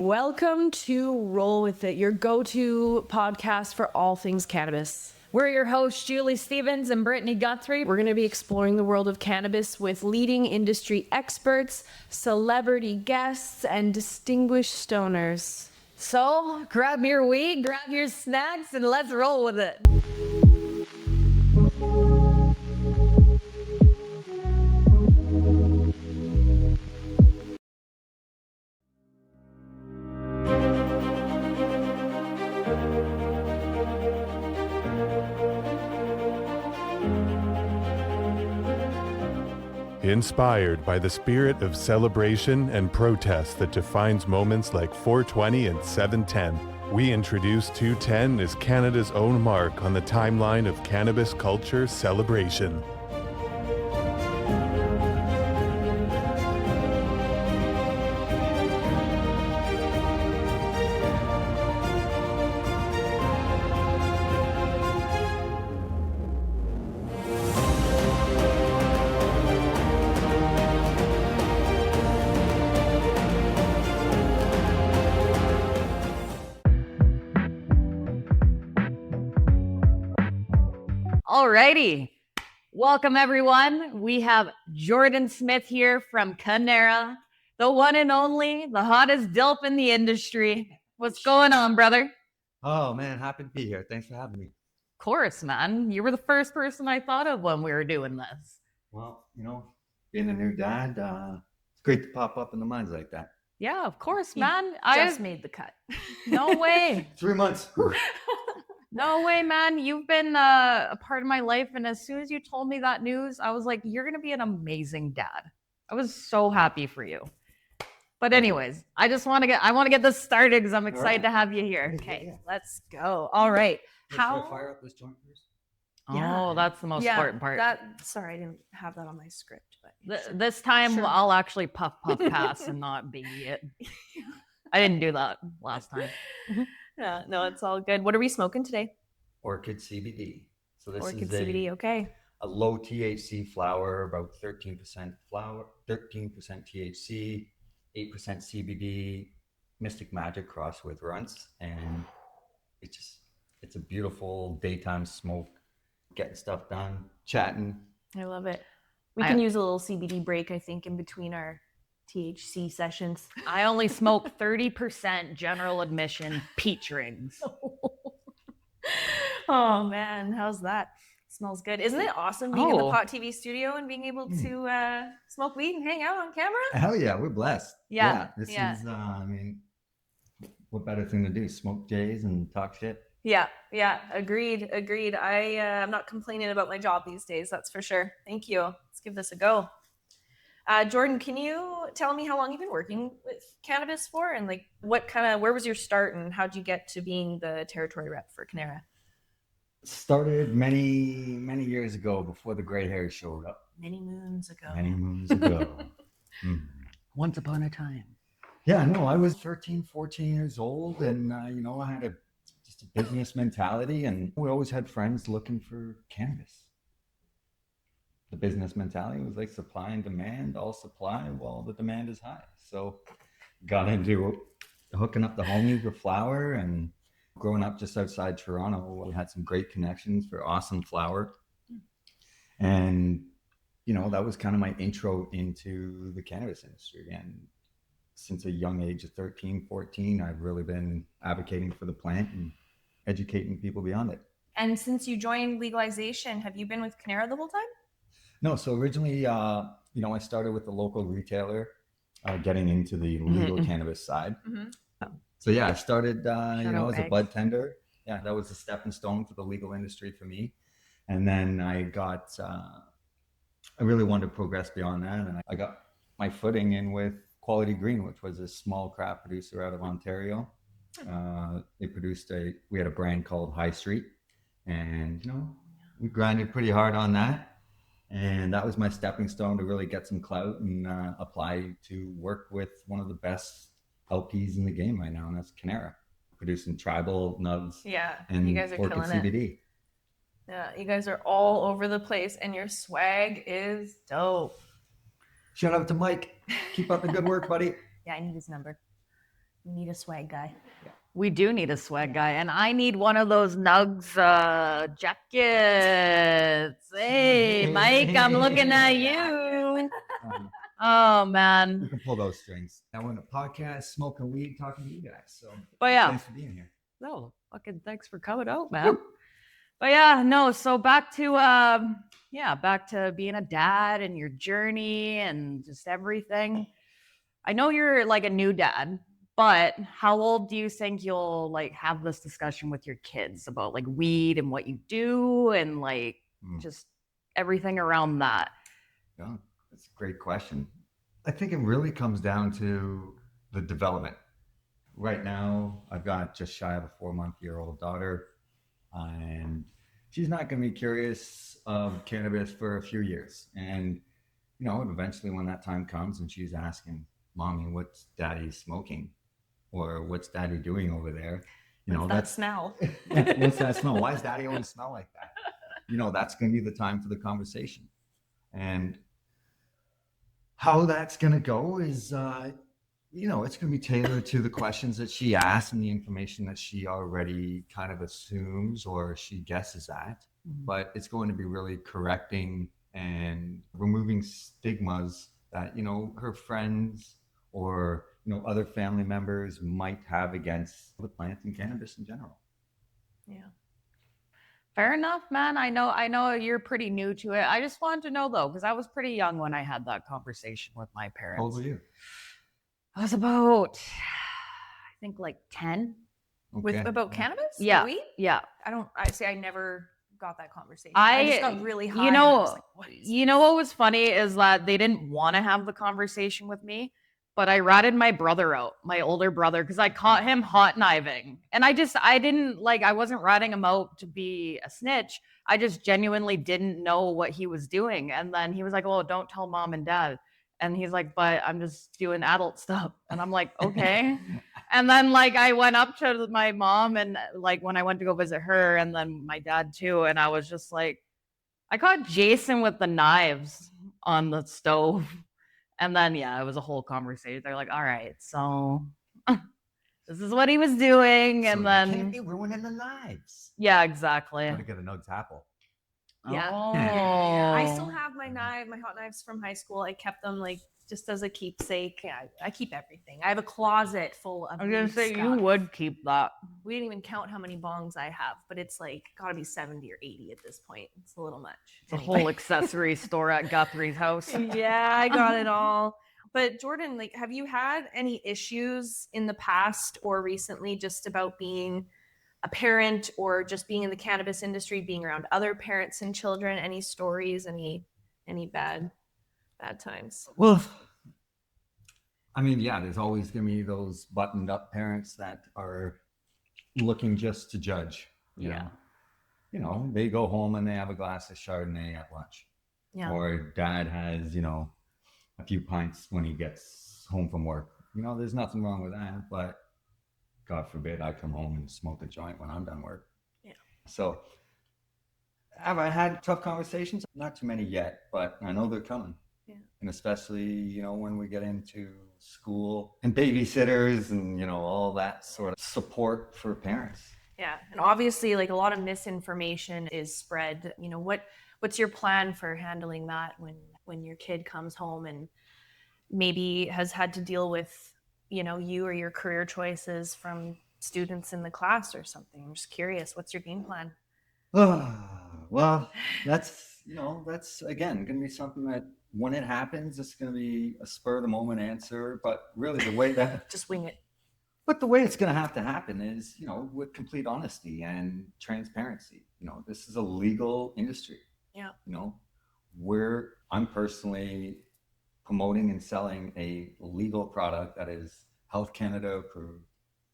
Welcome to Roll With It, your go-to podcast for all things cannabis. We're your hosts, Julie Stevens and Brittney Guthrie. We're going to be exploring the world of cannabis with leading industry experts, celebrity guests, and distinguished stoners. So grab your weed, grab your snacks, and let's roll with it. Inspired by the spirit of celebration and protest that defines moments like 420 and 710, we introduce 210 as Canada's own mark on the timeline of cannabis culture celebration. Alrighty. Welcome, everyone. We have Jordan Smith here from Cannara, the one and only, the hottest dilp in the industry. What's going on, brother? Oh, man, happy to be here. Thanks for having me. Of course, man. You were the first person I thought of when we were doing this. Well, being a new dad, it's great to pop up in the minds like that. Yeah, of course, He man. Just made the cut. No way. 3 months. No way, man. You've been a part of my life. And as soon as you told me that news, I was like, you're going to be an amazing dad. I was so happy for you. But anyways, I want to get this started because I'm excited to have you here. Okay, let's go. All right. Should I fire up this joint first? Oh, that's the most important part. Sorry, I didn't have that on my script. But this time Sure. I'll actually puff pass and not be it. I didn't do that last time. Yeah, no, it's all good. What are we smoking today? Orchid CBD. So this Orchid is CBD, okay. a low THC flower, about 13% flower, 13% THC, 8% CBD, Mystic Magic crossed with runts. And it's a beautiful daytime smoke, getting stuff done, chatting. I love it. We can use a little CBD break, I think, in between our THC sessions. I only smoke 30% general admission peach rings. Oh man, how's that? Smells good. Isn't it awesome being in the Pot TV studio and being able to smoke weed and hang out on camera? Hell yeah, we're blessed. Yeah, This yeah. is, what better thing to do? Smoke J's and talk shit? Yeah, agreed. I'm not complaining about my job these days, that's for sure. Thank you. Let's give this a go. Jordan, can you tell me how long you've been working with cannabis for, and like where was your start, and how'd you get to being the territory rep for Cannara? Started many years ago, before the gray hair showed up. Many moons ago. Once upon a time. Yeah, no, I was 13, 14 years old, and I had just a business mentality, and we always had friends looking for cannabis. The business mentality was like supply and demand, all supply while the demand is high. So got into hooking up the homies with flower, and growing up just outside Toronto, we had some great connections for awesome flower. And, that was kind of my intro into the cannabis industry. And since a young age of 13, 14, I've really been advocating for the plant and educating people beyond it. And since you joined legalization, have you been with Cannara the whole time? No, so originally, I started with the local retailer, getting into the legal cannabis side. Mm-hmm. So yeah, I started, as a egg. bud tender. Yeah, that was a stepping stone for the legal industry for me. And then I really wanted to progress beyond that. And I got my footing in with Quality Green, which was a small craft producer out of Ontario. We had a brand called High Street, and, we grinded pretty hard on that. And that was my stepping stone to really get some clout and apply to work with one of the best LPs in the game right now, and that's Cannara, producing tribal nubs. Yeah, and you guys are Orchid killing CBD. it. Yeah, you guys are all over the place, and your swag is dope. Shout out to Mike. Keep up the good work, buddy. Yeah, I need his number. We need a swag guy. We do need a swag guy, and I need one of those Nugs jackets. Hey, Mike, I'm looking at you. Oh We man, can pull those strings. Now we're in a podcast, smoking weed, talking to you guys. So but yeah, thanks for being here. no, fucking thanks for coming out, man. But yeah, no. So back to back to being a dad and your journey and just everything. I know you're like a new dad, but how old do you think you'll like have this discussion with your kids about like weed and what you do and like just everything around that? Yeah, that's a great question. I think it really comes down to the development. Right now, I've got just shy of a 4-month-old daughter, and she's not going to be curious of cannabis for a few years. And, eventually when that time comes and she's asking, Mommy, what's Daddy smoking? Or what's Daddy doing over there? What's that smell? What's that smell? Why does Daddy always smell like that? That's going to be the time for the conversation. And how that's going to go is, it's going to be tailored to the questions that she asks and the information that she already kind of assumes or she guesses at. But it's going to be really correcting and removing stigmas that, her friends or, other family members might have against the plant and cannabis in general. Yeah. Fair enough, man. I know you're pretty new to it. I just wanted to know though, because I was pretty young when I had that conversation with my parents. How old were you? I was about, I think like 10. With about cannabis? Yeah. Weed? Yeah. I never got that conversation. I just got really high. You and I was like, what was funny is that they didn't want to have the conversation with me, but I ratted my brother out, my older brother, because I caught him hot kniving. And I wasn't ratting him out to be a snitch. I just genuinely didn't know what he was doing. And then he was like, "Oh, don't tell mom and dad." And he's like, "But I'm just doing adult stuff." And I'm like, "Okay." And then like I went up to my mom and like when I went to go visit her and then my dad too. And I was just like, I caught Jason with the knives on the stove. And then, it was a whole conversation. They're like, all right, so this is what he was doing. And then you can't be ruining the lives. Yeah, exactly. I'm going to get a Nugs apple. Yeah. Oh. Yeah. I still have my hot knives from high school. I kept them like just as a keepsake. Yeah, I keep everything. I have a closet full of. I was gonna say stuff. you would keep that. We didn't even count how many bongs I have, but it's like gotta be 70 or 80 at this point. It's a little much. It's a whole accessory store at Guthrie's house. Yeah, I got it all. But Jordan, like, have you had any issues in the past or recently just about being a parent or just being in the cannabis industry, being around other parents and children? Any stories, any bad times? Well, I mean, there's always going to be those buttoned up parents that are looking just to judge. Yeah. They go home and they have a glass of Chardonnay at lunch. Yeah. Or dad has, a few pints when he gets home from work. There's nothing wrong with that, but God forbid I come home and smoke a joint when I'm done work. Yeah. So have I had tough conversations? Not too many yet, but I know they're coming. Yeah. And especially, when we get into school and babysitters and, all that sort of support for parents. Yeah. And obviously like a lot of misinformation is spread. What's your plan for handling that when your kid comes home and maybe has had to deal with, you or your career choices from students in the class or something? I'm just curious, what's your game plan? Well, that's again going to be something that when it happens, it's going to be a spur of the moment answer. But really, the way that just wing it. But the way it's going to have to happen is, with complete honesty and transparency. This is a legal industry. Yeah. I'm personally promoting and selling a legal product that is Health Canada approved.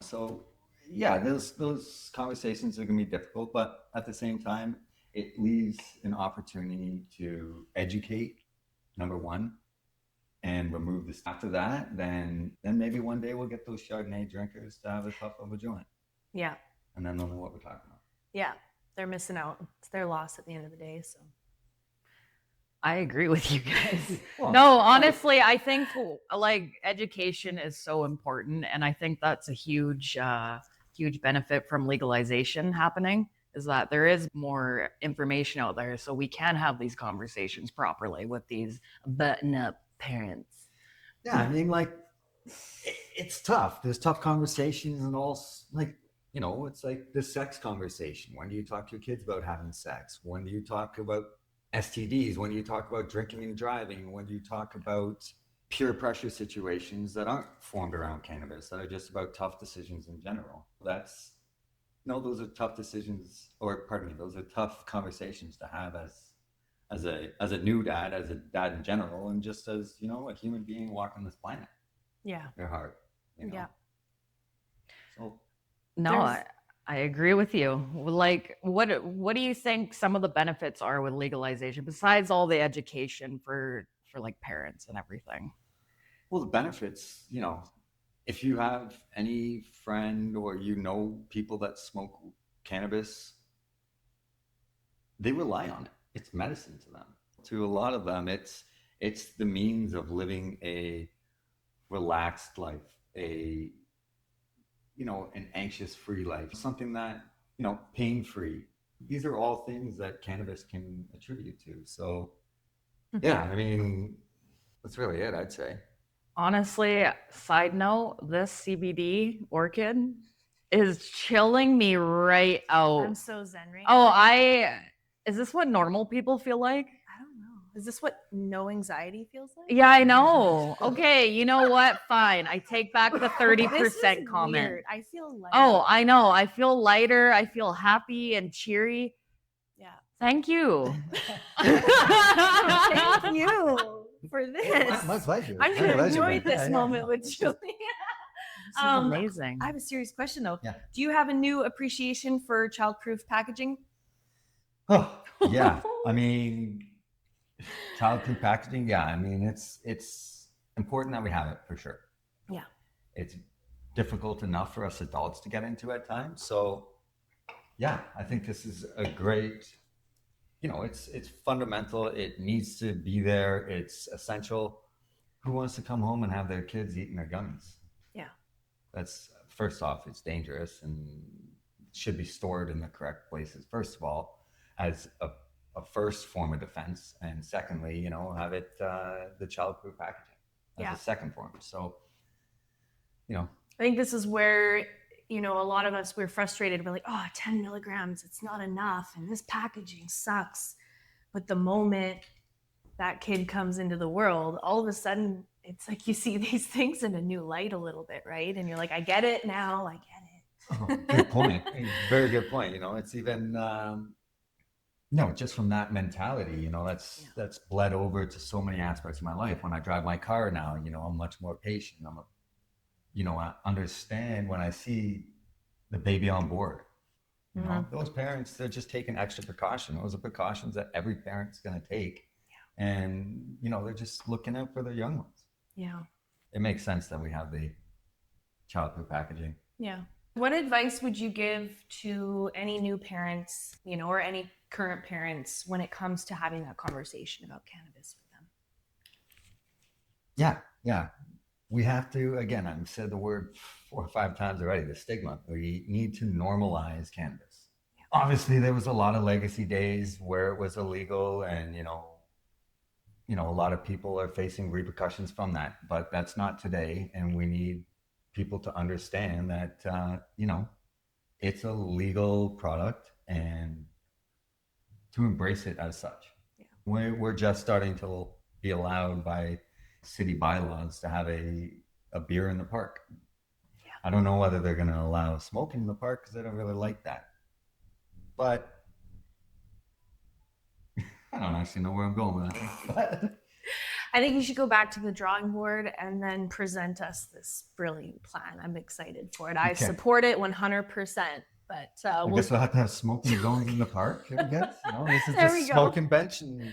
So those conversations are going to be difficult, but at the same time, it leaves an opportunity to educate, number one, and remove this. After that, then maybe one day we'll get those Chardonnay drinkers to have a puff of a joint. Yeah. And then they'll know what we're talking about. Yeah. They're missing out. It's their loss at the end of the day. So I agree with you guys. Well, No, honestly, I think like education is so important, and I think that's a huge, huge benefit from legalization happening. Is that there is more information out there, so we can have these conversations properly with these button-up parents. Yeah, I mean, like, it's tough. There's tough conversations and all, like, you know, it's like the sex conversation. When do you talk to your kids about having sex? When do you talk about STDs? When do you talk about drinking and driving? When do you talk about peer pressure situations that aren't formed around cannabis, that are just about tough decisions in general? That's, no, those are tough decisions, or pardon me, those are tough conversations to have as a new dad, as a dad in general, and just as, you know, a human being walking this planet. Yeah. They're hard. You know? Yeah. So No, There's- I agree with you. Like, what do you think some of the benefits are with legalization besides all the education for like parents and everything? well, the benefits, you know, if you have any friend or you know people that smoke cannabis, they rely on it. It's medicine to them. To a lot of them, it's the means of living a relaxed life, a, you know, an anxious free life, something that, you know, pain free. These are all things that cannabis can attribute to. So yeah, I mean, that's really it, I'd say. Honestly, side note, this CBD orchid is chilling me right out. I'm so zen right Oh, now. is this what normal people feel like? I don't know. Is this what no anxiety feels like? Yeah, I know. Okay, you know what? Fine. I take back the 30% This is comment. weird. I feel light. Oh, I know. I feel lighter. I feel happy and cheery. Yeah. Thank you. Thank you for this. My pleasure. I'm My gonna pleasure, enjoy man. this Yeah, yeah. moment with Julia. This is amazing. I have a serious question though. Yeah. Do you have a new appreciation for childproof packaging? Oh, yeah. I mean, childproof packaging. Yeah. I mean, it's important that we have it for sure. Yeah. It's difficult enough for us adults to get into at times. So, yeah, I think this is a great. You know, it's fundamental. It needs to be there. It's essential. Who wants to come home and have their kids eating their gummies? Yeah. That's, first off, it's dangerous and should be stored in the correct places. First of all, as a first form of defense, and secondly, you know, have it the childproof packaging as Yeah. a second form. So, you know, I think this is where, you know, a lot of us, we're frustrated. We're like, oh, 10 milligrams, it's not enough. And this packaging sucks. But the moment that kid comes into the world, all of a sudden, it's like you see these things in a new light a little bit, right? And you're like, I get it now. I get it. good point. Very good point. You know, it's even, no, just from that mentality, you know, that's bled over to so many aspects of my life. When I drive my car now, you know, I'm much more patient. You know, I understand when I see the baby on board. You know, those parents, they're just taking extra precaution. Those are precautions that every parent's going to take. Yeah. And, you know, they're just looking out for their young ones. Yeah. It makes sense that we have the childproof packaging. Yeah. What advice would you give to any new parents, you know, or any current parents when it comes to having that conversation about cannabis with them? Yeah. Yeah. We have to, again, I've said the word 4 or 5 times already, the stigma. We need to normalize cannabis. Yeah. Obviously, there was a lot of legacy days where it was illegal, and, you know, a lot of people are facing repercussions from that, but that's not today. And we need people to understand that, you know, it's a legal product and to embrace it as such. Yeah. We're just starting to be allowed by city bylaws to have a beer in the park. Yeah. I don't know whether they're going to allow smoking in the park because I don't really like that. But I don't actually know where I'm going with that. I think you should go back to the drawing board and then present us this brilliant plan. I'm excited for it. I support it 100%. But I guess we'll have to have smoking zones in the park. I guess, you know, this is there just smoking bench. And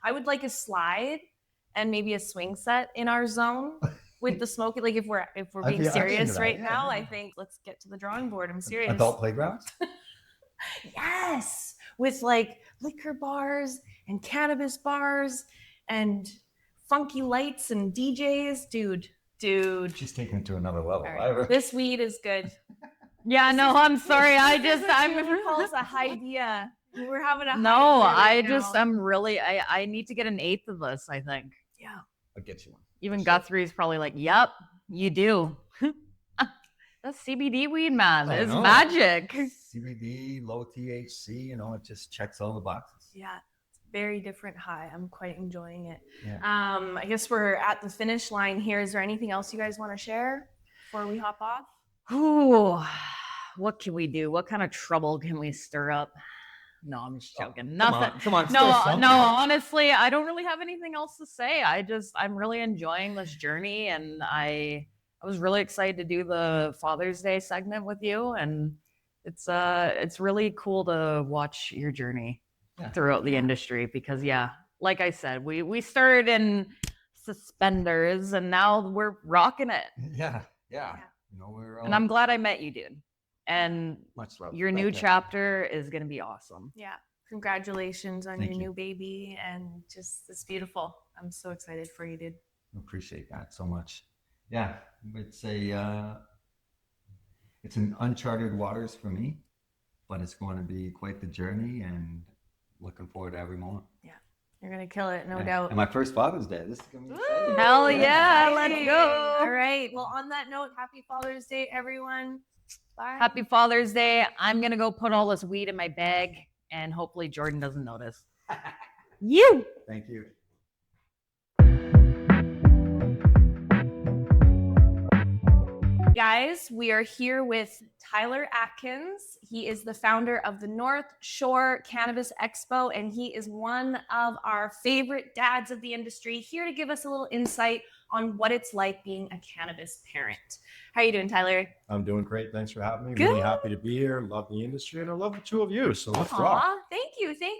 I would like a slide and maybe a swing set in our zone with the smoking. Like if we're being serious right now, I think let's get to the drawing board. I'm serious. Adult playgrounds? Yes. with like liquor bars and cannabis bars and funky lights and DJs. Dude. She's taking it to another level. All right. This weed is good. Yeah, no, I'm sorry. I'm calls a high idea. We're having a no, high idea right now. I'm really, I need to get an eighth of this, I think. Yeah. I'll get you one. Even Guthrie's probably like, yep, you do. That's CBD weed, man. It's magic. CBD, low THC, you know, it just checks all the boxes. Yeah. It's a very different high. I'm quite enjoying it. Yeah. I guess we're at the finish line here. Is there anything else you guys want to share before we hop off? Ooh, what can we do? What kind of trouble can we stir up? No, I'm just joking. Nothing. Come on. No, honestly, I don't really have anything else to say. I'm really enjoying this journey, and I was really excited to do the Father's Day segment with you, and it's really cool to watch your journey throughout the industry because like I said, we started in suspenders and now we're rocking it. Yeah. You know, and I'm glad I met you, dude. And much love. Your new chapter is going to be awesome. Yeah. Congratulations on Thank your you. new baby. And just, it's beautiful. I'm so excited for you, dude. Appreciate that so much. Yeah. It's an uncharted waters for me, but it's going to be quite the journey and looking forward to every moment. Yeah. You're going to kill it, no doubt. And my first Father's Day. This is going to be exciting. Hell yeah. Let's go. All right. Well, on that note, happy Father's Day, everyone. Bye. Happy Father's Day. I'm going to go put all this weed in my bag and hopefully Jordan doesn't notice. You. Thank you. Guys, we are here with Tyler Atkins. He is the founder of the North Shore Cannabis Expo, and he is one of our favorite dads of the industry, here to give us a little insight on what it's like being a cannabis parent. How are you doing, Tyler? I'm doing great. Thanks for having me. Good. Really happy to be here. Love the industry, and I love the two of you. So let's rock. Aw, thank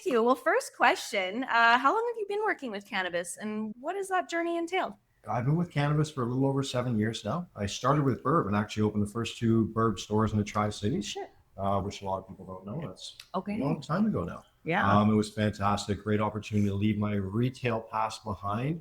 you. Well, first question, how long have you been working with cannabis, and what has that journey entailed? I've been with cannabis for a little over 7 years now. I started with Burb and actually opened the first 2 Burb stores in the Tri-Cities, Shit. which a lot of people don't know. That's Okay. a long time ago now. Yeah. It was fantastic. Great opportunity to leave my retail past behind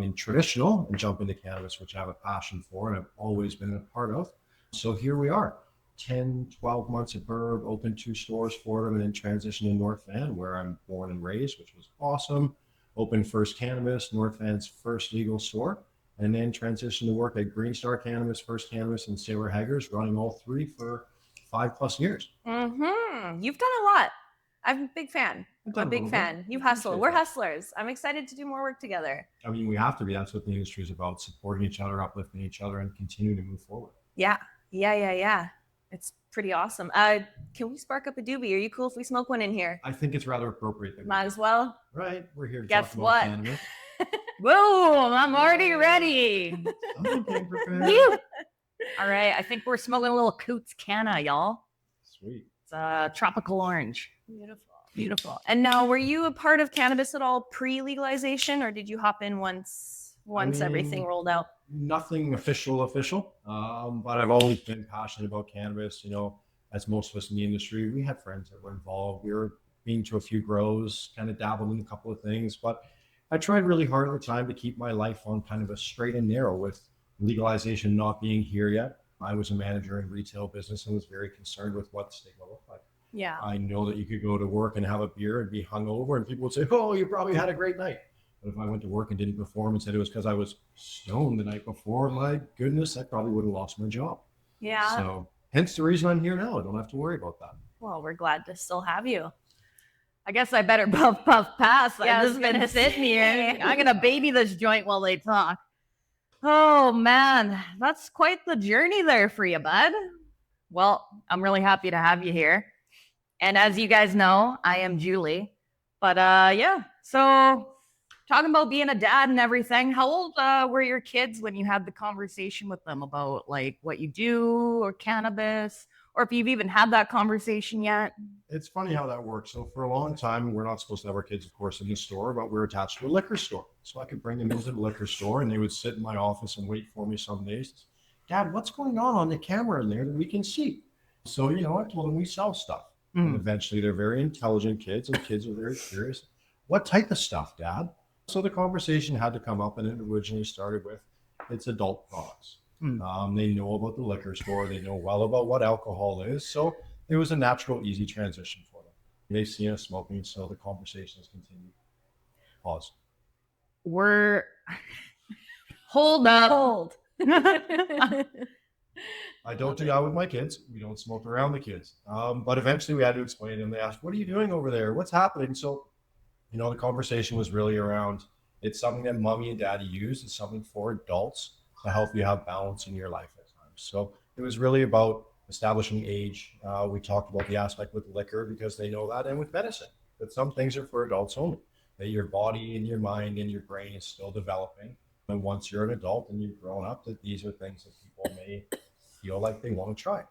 in traditional and jump into cannabis, which I have a passion for and I've always been a part of. So here we are, 10, 12 months at Burb, opened 2 stores for them, and then transitioned to North Van, where I'm born and raised, which was awesome. Opened First Cannabis, North Van's first legal store, and then transitioned to work at Green Star Cannabis, First Cannabis, and Sailor Haggers, running all 3 for 5+ years. You've done a lot. I'm a big fan. I'm a big fan. You hustle. We're hustlers. I'm excited to do more work together. I mean, we have to be. That's what the industry is about, supporting each other, uplifting each other, and continuing to move forward. Yeah. It's pretty awesome. Can we spark up a doobie? Are you cool if we smoke one in here? I think it's rather appropriate. That Might as well. Right? We're here to Guess talk about what? cannabis. Boom. I'm already ready. I'm okay, prepared. You. All right. I think we're smoking a little Coots Canna, y'all. Sweet. It's tropical orange. Beautiful. And now, were you a part of cannabis at all pre-legalization, or did you hop in once everything rolled out? Nothing official, but I've always been passionate about cannabis. You know, as most of us in the industry, we had friends that were involved. We were being to a few grows, kind of dabbled in a couple of things, but I tried really hard at the time to keep my life on kind of a straight and narrow with legalization not being here yet. I was a manager in retail business and was very concerned with what the stigma looked like. Yeah. I know that you could go to work and have a beer and be hungover, and people would say, "Oh, you probably had a great night." But if I went to work and didn't perform and said it was because I was stoned the night before, my goodness, I probably would have lost my job. Yeah. So hence the reason I'm here now. I don't have to worry about that. Well, we're glad to still have you. I guess I better puff pass. Yeah, I've just been sitting here. I'm gonna baby this joint while they talk. Oh man, that's quite the journey there for you, bud. Well, I'm really happy to have you here. And as you guys know, I am Julie. But so talking about being a dad and everything, how old were your kids when you had the conversation with them about like what you do or cannabis, or if you've even had that conversation yet? It's funny how that works. So for a long time, we're not supposed to have our kids, of course, in the store, but we're attached to a liquor store. So I could bring them into the liquor store and they would sit in my office and wait for me some days. "Dad, what's going on the camera in there that we can see?" So, you know, I told them we sell stuff. And eventually they're very intelligent kids, and kids are very curious. What type of stuff, Dad? So the conversation had to come up, and it originally started with, it's adult products. They know about the liquor store. They know well about what alcohol is. So it was a natural, easy transition for them. They've seen us smoking, so the conversation has continued. Pause. Hold up. Hold. I don't do that with my kids. We don't smoke around the kids. But eventually we had to explain to them. They asked, what are you doing over there? What's happening? So, the conversation was really around, it's something that mommy and daddy use. It's something for adults to help you have balance in your life at times. So it was really about establishing age. We talked about the aspect with liquor because they know that, and with medicine, that some things are for adults only, that your body and your mind and your brain is still developing. And once you're an adult and you've grown up, that these are things that people may feel like they want to try.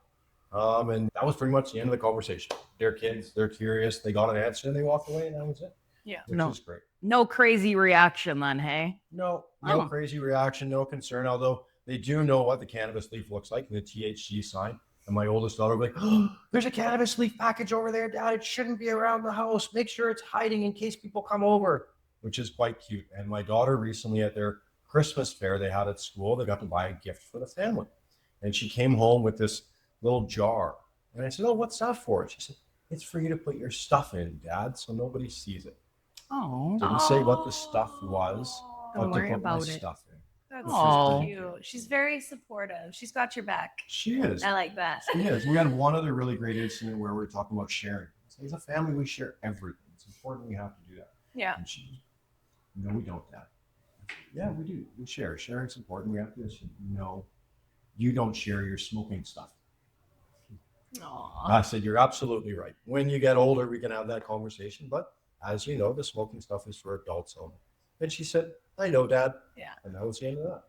And that was pretty much the end of the conversation. They're kids, they're curious, they got an answer and they walked away, and that was it. Yeah. Which is great. No crazy reaction then, hey? No Oh. crazy reaction, no concern, although they do know what the cannabis leaf looks like and the THC sign. And my oldest daughter will be like, oh, there's a cannabis leaf package over there, Dad. It shouldn't be around the house. Make sure it's hiding in case people come over, which is quite cute. And my daughter recently at their Christmas fair they had at school, they got to buy a gift for the family. And she came home with this little jar. And I said, oh, what's that for? She said, it's for you to put your stuff in, Dad, so nobody sees it. Oh. Didn't say what the stuff was, Don't but to worry put my about it. stuff in. That's Aw. so cute. She's very supportive. She's got your back. She is. I like that. She is. We had one other really great incident where we were talking about sharing. So as a family, we share everything. It's important we have to do that. Yeah. And she, no, we don't, Dad. Yeah, we do. We share. Sharing's important. We have to do this. No, you don't share your smoking stuff. Aww. I said, you're absolutely right. When you get older, we can have that conversation. But as you know, the smoking stuff is for adults only. And she said, I know, Dad. Yeah. And that was the end of that.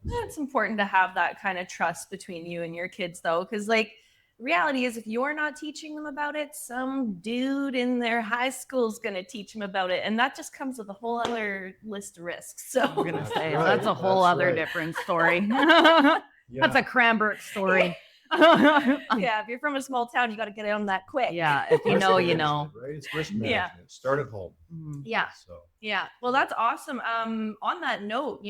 It's important to have that kind of trust between you and your kids, though, because reality is if you're not teaching them about it, some dude in their high school is going to teach them about it, and that just comes with a whole other list of risks. So I'm gonna That's say right, that's a whole that's other right. different story. Yeah. That's a Cranbrook story. yeah, if you're from a small town, you got to get on that quick. Yeah, if you Risk know, you management, know. Right? It's risk Yeah. management. Start at home. Yeah. So Yeah. Well, that's awesome. On that note,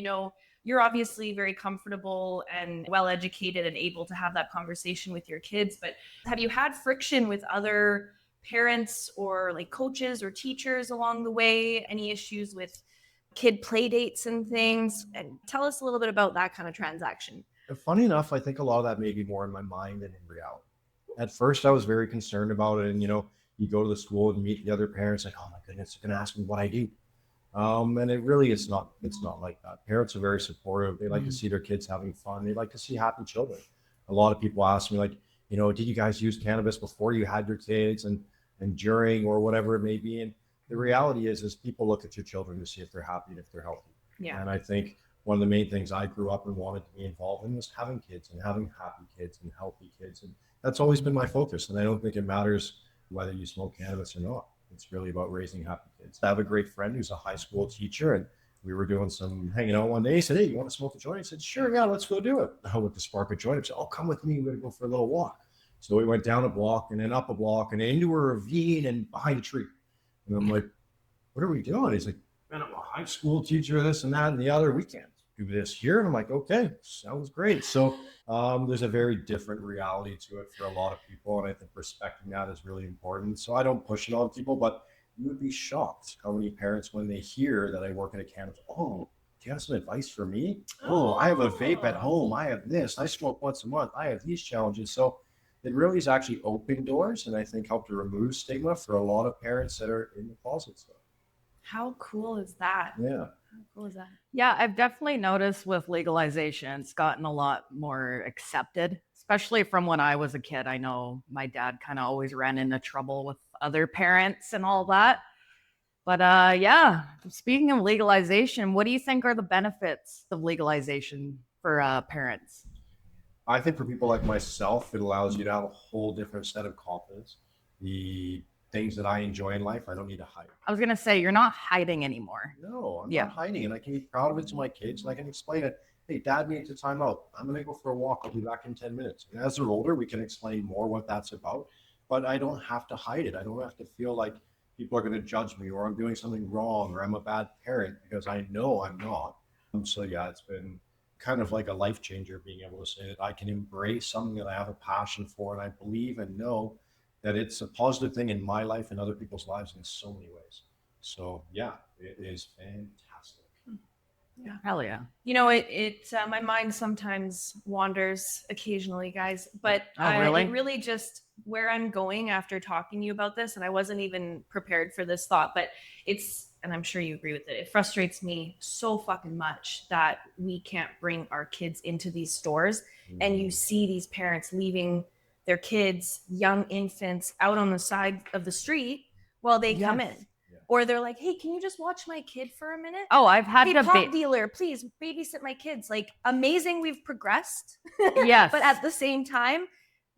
you're obviously very comfortable and well educated and able to have that conversation with your kids, but have you had friction with other parents or coaches or teachers along the way? Any issues with kid play dates and things? And tell us a little bit about that kind of transaction. funny enough, I think a lot of that may be more in my mind than in reality. At first, I was very concerned about it. And, you go to the school and meet the other parents, like, oh my goodness, they're going to ask me what I do. And it really is not, it's not like that. Parents are very supportive. They like to see their kids having fun. They like to see happy children. A lot of people ask me did you guys use cannabis before you had your kids and during or whatever it may be? And the reality is people look at your children to see if they're happy and if they're healthy. Yeah. And I think one of the main things I grew up and wanted to be involved in was having kids and having happy kids and healthy kids. And that's always been my focus. And I don't think it matters whether you smoke cannabis or not. It's really about raising happy kids. I have a great friend who's a high school teacher, and we were doing some hanging out one day. He said, hey, you want to smoke a joint? I said, sure, yeah, let's go do it. I went to spark a joint. I said, oh, come with me. We're going to go for a little walk. So we went down a block and then up a block and into a ravine and behind a tree. And I'm like, what are we doing? He's like, man, I'm a high school teacher, this and that and the other. We can't do this here. And I'm like, okay, sounds great. So there's a very different reality to it for a lot of people. And I think respecting that is really important. So I don't push it on people, but you would be shocked how many parents, when they hear that I work at a cannabis, oh, do you have some advice for me? Oh, I have a vape at home. I have this. I smoke once a month. I have these challenges. So it really is actually open doors, and I think help to remove stigma for a lot of parents that are in the closet. So, How cool is that? yeah. How cool is that? Yeah, I've definitely noticed with legalization, it's gotten a lot more accepted, especially from when I was a kid. I know my dad kind of always ran into trouble with other parents and all that. But yeah, speaking of legalization, what do you think are the benefits of legalization for parents? I think for people like myself, it allows you to have a whole different set of confidence. The things that I enjoy in life, I don't need to hide. I was going to say, you're not hiding anymore. No, I'm Yeah. not hiding, and I can be proud of it to my kids, and I can explain it. Hey, Dad needs a time out. I'm going to go for a walk. I'll be back in 10 minutes. And as they're older, we can explain more what that's about. but I don't have to hide it. I don't have to feel like people are going to judge me or I'm doing something wrong or I'm a bad parent, because I know I'm not. So yeah, it's been kind of like a life changer being able to say that I can embrace something that I have a passion for, and I believe and know that it's a positive thing in my life and other people's lives in so many ways. So yeah, it is fantastic. Yeah. Hell yeah. You know, my mind sometimes wanders occasionally, guys, but Oh, really? it really just where I'm going after talking to you about this, and I wasn't even prepared for this thought, but and I'm sure you agree with it. It frustrates me so fucking much that we can't bring our kids into these stores, and you see these parents leaving their kids, young infants, out on the side of the street while they come Yes. in. Or they're like, hey, can you just watch my kid for a minute? Oh, I've had Hey, to pot dealer, please babysit my kids. Like, amazing, we've progressed. Yes. But at the same time,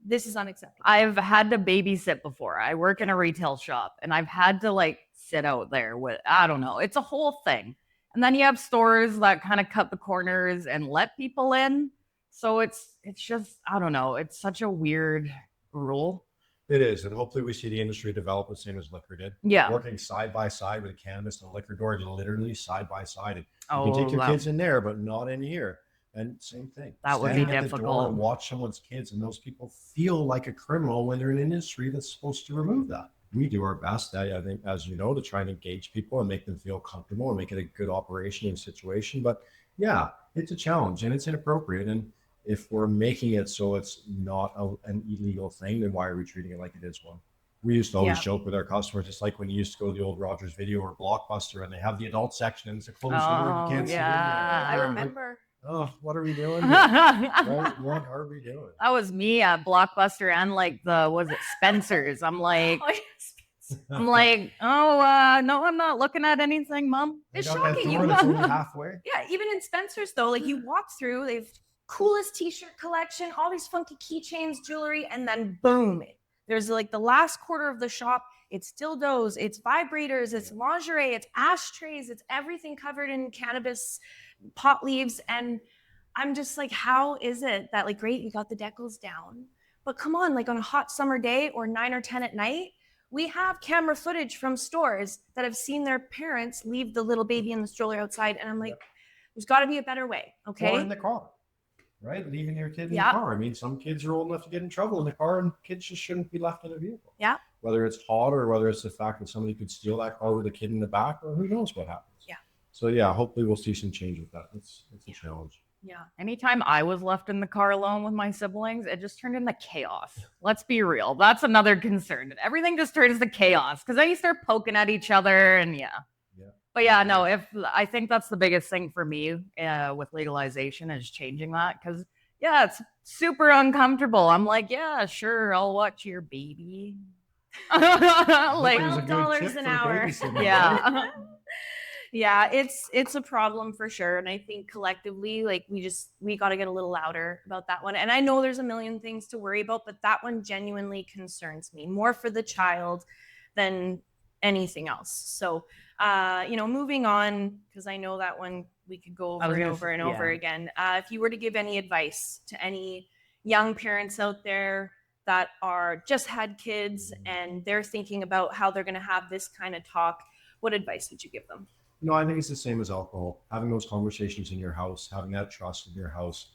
this is unacceptable. I've had to babysit before. I work in a retail shop and I've had to like sit out there with, I don't know, it's a whole thing. And then you have stores that kind of cut the corners and let people in. So it's just, I don't know, it's such a weird rule. It is, and hopefully we see the industry develop the same as liquor did. Yeah. Working side by side with cannabis and liquor door, literally side by side. And Oh, you can take your that- kids in there, but not in here. And same thing. That would be Standing at the door difficult. and watch someone's kids, and those people feel like a criminal when they're in an industry that's supposed to remove that. We do our best, I think, as you know, to try and engage people and make them feel comfortable and make it a good operation and situation. But yeah, it's a challenge and it's inappropriate. And if we're making it so it's not an illegal thing, then why are we treating it like it is one? We used to always joke with our customers, it's like when you used to go to the old Rogers Video or Blockbuster and they have the adult section and it's a closed door. You can't see in there. I yeah. remember. Oh, what are we doing? Right? What are we doing? That was me at Blockbuster and like was it Spencer's? I'm like, Oh, yes. oh, no, I'm not looking at anything, Mom. It's They got that shocking. door that's only halfway. Yeah, even in Spencer's though, like you walk through, they've coolest t-shirt collection, all these funky keychains, jewelry, and then boom, there's like the last quarter of the shop, it's dildos, it's vibrators, it's lingerie, it's ashtrays, it's everything covered in cannabis pot leaves. And I'm just like, how is it that, like, great, you got the decals down, but come on, like on a hot summer day or 9 or 10 at night, we have camera footage from stores that have seen their parents leave the little baby in the stroller outside. And I'm like, there's got to be a better way. Okay. Or in the car, right? Leaving your kid in Yeah. the car. I mean, some kids are old enough to get in trouble in the car, and kids just shouldn't be left in a vehicle. Yeah. Whether it's hot or whether it's the fact that somebody could steal that car with a kid in the back, or who knows what happens. Yeah. So yeah, hopefully we'll see some change with that. It's a challenge. Yeah. Anytime I was left in the car alone with my siblings, it just turned into chaos. Let's be real. That's another concern. Everything just turns to chaos because then you start poking at each other and yeah. But yeah, no, I think that's the biggest thing for me with legalization is changing that because yeah, it's super uncomfortable. I'm like, yeah, sure, I'll watch your baby. Like, There's a good $12 tip an for hour. babysitting, right? yeah. Yeah, it's a problem for sure. And I think collectively, like we got to get a little louder about that one. And I know there's a million things to worry about, but that one genuinely concerns me more for the child than anything else. So, moving on, because I know that one we could go over and over and over again. If you were to give any advice to any young parents out there that are just had kids and they're thinking about how they're going to have this kind of talk, what advice would you give them? No, I think it's the same as alcohol. Having those conversations in your house, having that trust in your house,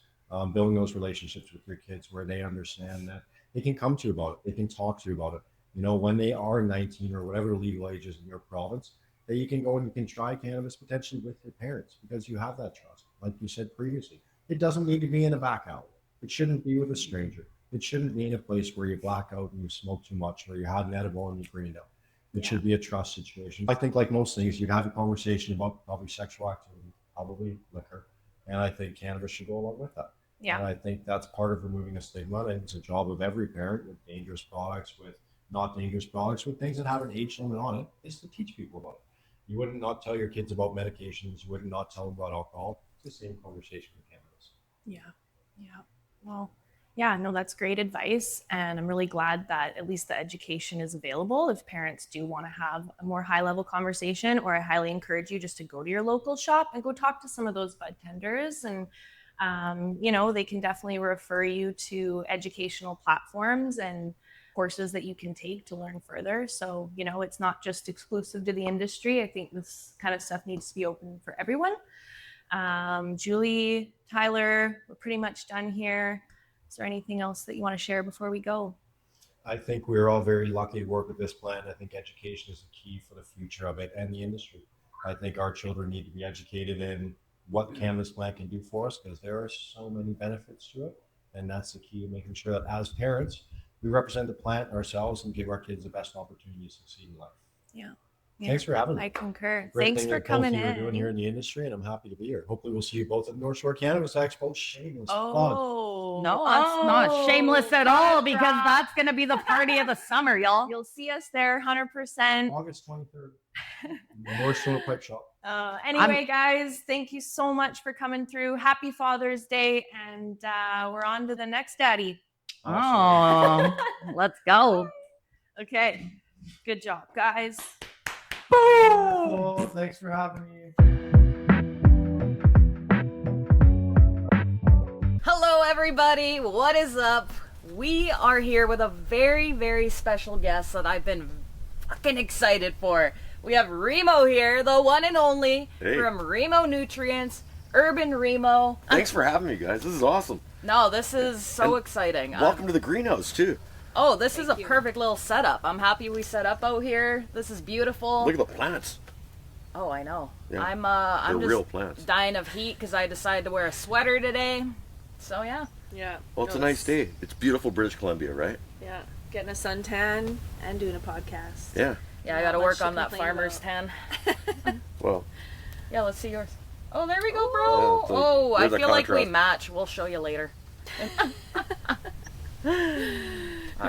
building those relationships with your kids where they understand that they can come to you about it. They can talk to you about it. When they are 19 or whatever the legal age is in your province, that you can go and you can try cannabis potentially with your parents because you have that trust. Like you said previously, it doesn't need to be in a back alley. It shouldn't be with a stranger. It shouldn't be in a place where you black out and you smoke too much or you had an edible and you bring it out. It should be a trust situation. I think like most things, you'd have a conversation about probably sexual activity, probably liquor. And I think cannabis should go along with that. Yeah. And I think that's part of removing a stigma. And it's a job of every parent with dangerous products, with not dangerous products, with things that have an age limit on it, is to teach people about it. You wouldn't not tell your kids about medications. You wouldn't not tell them about alcohol. It's the same conversation with cannabis. Yeah. Yeah. Well, yeah, no, that's great advice. And I'm really glad that at least the education is available if parents do want to have a more high level conversation, or I highly encourage you just to go to your local shop and go talk to some of those bud tenders. And, they can definitely refer you to educational platforms and courses that you can take to learn further. So, it's not just exclusive to the industry. I think this kind of stuff needs to be open for everyone. Julie, Tyler, we're pretty much done here. Is there anything else that you want to share before we go? I think we're all very lucky to work with this plant. I think education is the key for the future of it and the industry. I think our children need to be educated in what cannabis plant can do for us, because there are so many benefits to it. And that's the key, making sure that as parents, we represent the plant ourselves and give our kids the best opportunity to succeed in life. Yeah. Thanks for having me. I concur. Great Thanks thing for that both coming of you are in. doing here in the industry, and I'm happy to be here. Hopefully we'll see you both at North Shore Cannabis Expo. Shameless plug. Oh, No, that's not shameless at all, because drop. that's going to be the party of the summer, y'all. You'll see us there 100%. August 23rd. North Shore Pipe Shop. Anyway, guys, thank you so much for coming through. Happy Father's Day, and we're on to the next daddy. Oh, let's go. Okay, good job, guys. Oh, thanks for having me. Hello, everybody. What is up? We are here with a very, very special guest that I've been fucking excited for. We have Remo here, the one and only, from Remo Nutrients, Urban Remo. Thanks for having me, guys. This is awesome. No, this is so exciting. Welcome to the greenhouse, too. Oh, this is a perfect little setup. I'm happy we set up out here. This is beautiful. Look at the plants. Oh, I know. Yeah, I'm they're just real plants. dying of heat because I decided to wear a sweater today. So yeah. Yeah. Well, it's a nice day. It's beautiful British Columbia, right? Yeah, getting a suntan and doing a podcast. Yeah. Yeah, I Not got to much work to on that complain farmer's about. tan. Well, Yeah, let's see yours. Oh, there we go, bro. Yeah, so Oh, I there's a feel like we contrast. match. We'll show you later. All